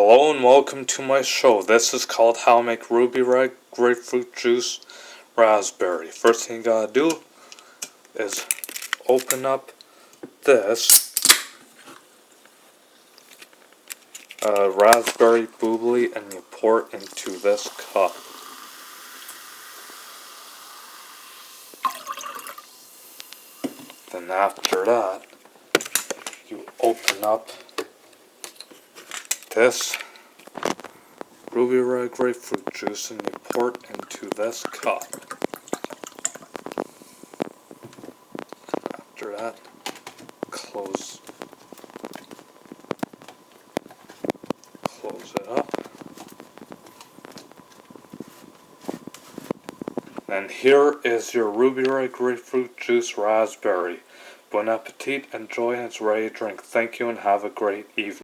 Hello and welcome to my show. This is called How to Make Ruby Red Grapefruit Juice Raspberry. First thing you gotta do is open up this Raspberry Bubly and you pour it into this cup. Then after that, you open up this Ruby Red Grapefruit Juice and you pour it into this cup. After that, close it up. And here is your Ruby Red Grapefruit Juice Raspberry. Bon appetit, enjoy, and it's ready to drink. Thank you and have a great evening.